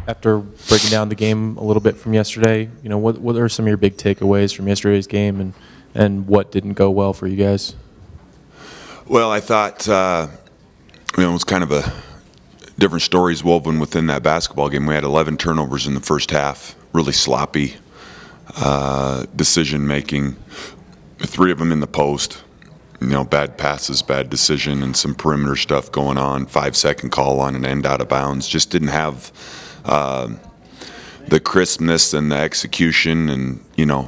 after breaking down the game a little bit from yesterday, what are some of your big takeaways from yesterday's game, and what didn't go well for you guys? Well, I thought it was kind of a different stories woven within that basketball game. We had 11 turnovers in the first half, really sloppy decision making. 3 of them in the post. Bad passes, bad decision, and some perimeter stuff going on. 5-second call on an end out of bounds. Just didn't have the crispness and the execution and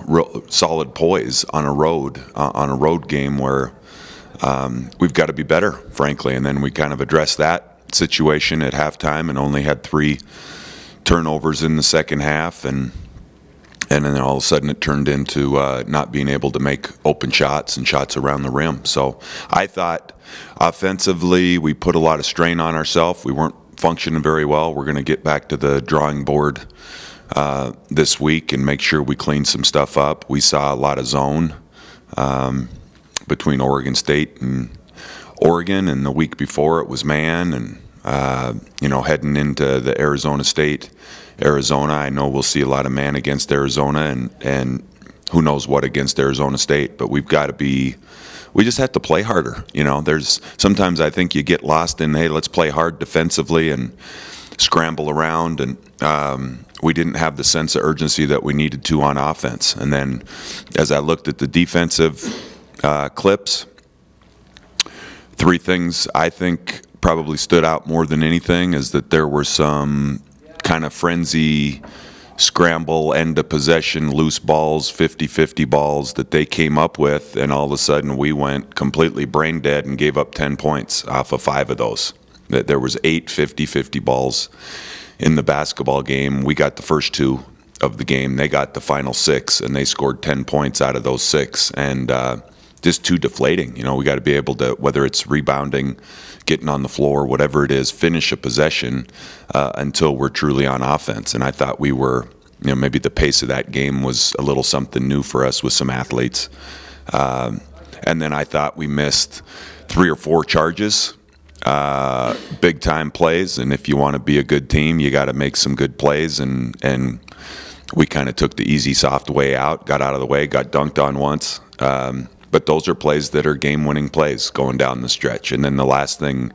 real solid poise on a road game where we've got to be better, frankly. And then we kind of addressed that situation at halftime and only had 3 turnovers in the second half, and then all of a sudden it turned into not being able to make open shots and shots around the rim. So I thought offensively we put a lot of strain on ourselves. We weren't functioning very well. We're going to get back to the drawing board this week and make sure we clean some stuff up. We saw a lot of zone between Oregon State and Oregon, and the week before it was man, and heading into the Arizona, I know we'll see a lot of man against Arizona, and who knows what against Arizona State. But we just have to play harder. There's sometimes I think you get lost in, hey, let's play hard defensively and scramble around, and we didn't have the sense of urgency that we needed to on offense. And then as I looked at the defensive clips, 3 things I think probably stood out more than anything is that there were some kind of frenzy, scramble, end of possession, loose balls, 50-50 balls that they came up with, and all of a sudden we went completely brain dead and gave up 10 points off of 5 of those. There was 8 50-50 balls in the basketball game. We got the first 2 of the game. They got the final 6, and they scored 10 points out of those 6, and just too deflating. We got to be able to, whether it's rebounding, getting on the floor, whatever it is, finish a possession until we're truly on offense. And I thought we were, maybe the pace of that game was a little something new for us with some athletes. And then I thought we missed 3 or 4 charges, big time plays. And if you want to be a good team, you got to make some good plays. And we kind of took the easy, soft way out, got out of the way, got dunked on once. But those are plays that are game-winning plays going down the stretch. And then the last thing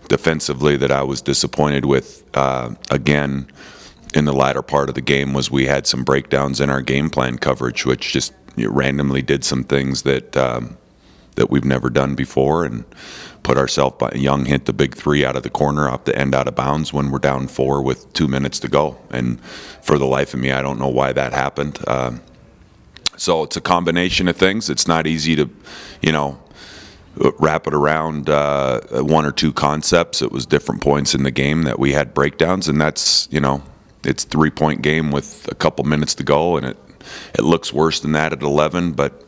defensively that I was disappointed with, again, in the latter part of the game, was we had some breakdowns in our game plan coverage, which just randomly did some things that that we've never done before, and put ourselves by Young hit the big 3 out of the corner off the end out of bounds when we're down 4 with 2 minutes to go. And for the life of me, I don't know why that happened. So it's a combination of things. It's not easy to, wrap it around 1 or 2 concepts. It was different points in the game that we had breakdowns, and that's, it's 3-point game with a couple minutes to go, and it looks worse than that at 11. But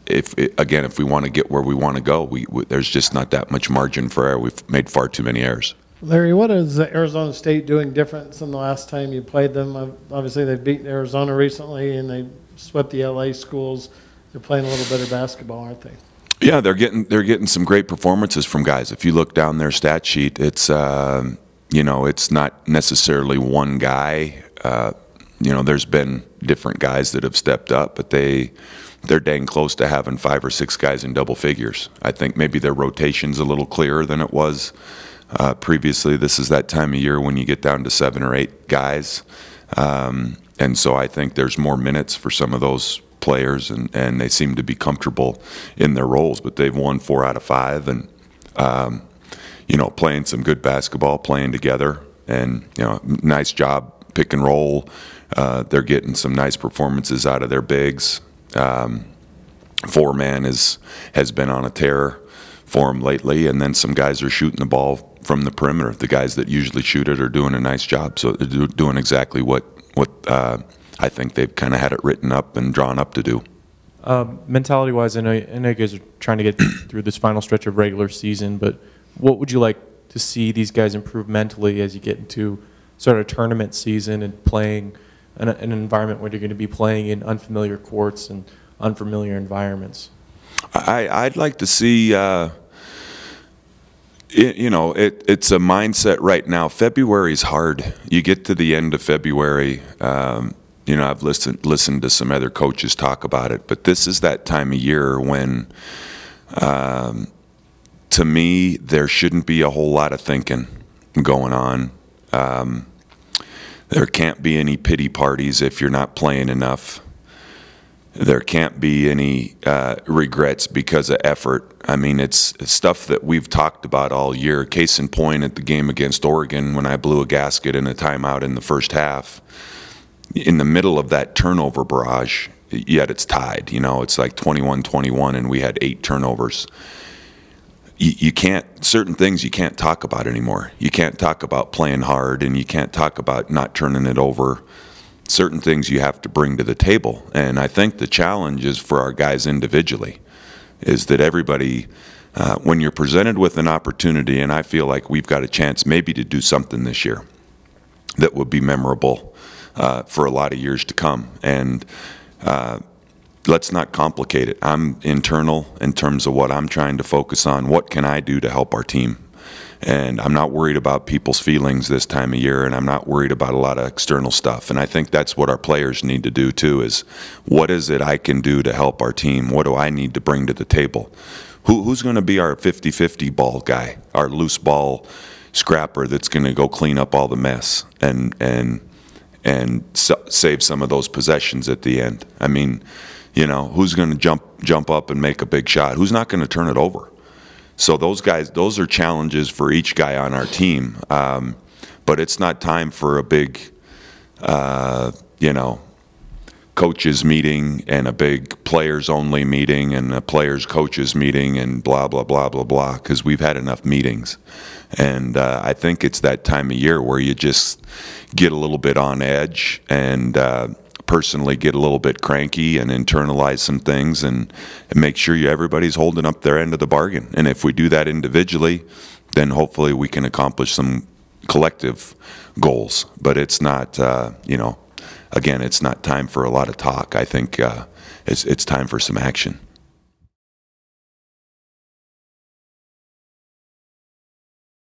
if we want to get where we want to go, there's just not that much margin for error. We've made far too many errors. Larry, what is Arizona State doing different than the last time you played them? Obviously, they've beaten Arizona recently, and they swept the LA schools. They're playing a little better basketball, aren't they? Yeah, they're getting some great performances from guys. If you look down their stat sheet, it's it's not necessarily one guy. There's been different guys that have stepped up, but they're dang close to having 5 or 6 guys in double figures. I think maybe their rotation's a little clearer than it was previously. This is that time of year when you get down to 7 or 8 guys. And so I think there's more minutes for some of those players, and they seem to be comfortable in their roles. But they've won 4 out of 5, and playing some good basketball, playing together, and nice job pick and roll. They're getting some nice performances out of their bigs. 4-man has been on a tear for them lately, and then some guys are shooting the ball from the perimeter. The guys that usually shoot it are doing a nice job. So they're doing exactly what I think they've kind of had it written up and drawn up to do. Mentality-wise, I know you guys are trying to get through this final stretch of regular season, but what would you like to see these guys improve mentally as you get into sort of tournament season and playing in an environment where you're going to be playing in unfamiliar courts and unfamiliar environments? I'd like to see It's a mindset right now. February's hard. You get to the end of February. I've listened to some other coaches talk about it, but this is that time of year when, to me, there shouldn't be a whole lot of thinking going on. There can't be any pity parties if you're not playing enough. There can't be any regrets because of effort. I mean, it's stuff that we've talked about all year. Case in point, at the game against Oregon, when I blew a gasket in a timeout in the first half, in the middle of that turnover barrage, yet it's tied. It's like 21-21, and we had 8 turnovers. You can't, certain things you can't talk about anymore. You can't talk about playing hard, and you can't talk about not turning it over. Certain things you have to bring to the table. And I think the challenge is for our guys individually, is that everybody, when you're presented with an opportunity, and I feel like we've got a chance maybe to do something this year that would be memorable for a lot of years to come. And let's not complicate it. I'm internal in terms of what I'm trying to focus on. What can I do to help our team? And I'm not worried about people's feelings this time of year, and I'm not worried about a lot of external stuff. And I think that's what our players need to do too, is what is it I can do to help our team? What do I need to bring to the table? Who's going to be our 50-50 ball guy, our loose ball scrapper that's going to go clean up all the mess and save some of those possessions at the end? I mean, who's going to jump up and make a big shot? Who's not going to turn it over? So those guys, those are challenges for each guy on our team. But it's not time for a big, coaches meeting and a big players only meeting and a players coaches meeting and blah, blah, blah, blah, blah, because we've had enough meetings. And I think it's that time of year where you just get a little bit on edge and personally get a little bit cranky and internalize some things and make sure everybody's holding up their end of the bargain. And if we do that individually, then hopefully we can accomplish some collective goals. But it's not, again, it's not time for a lot of talk. I think it's time for some action.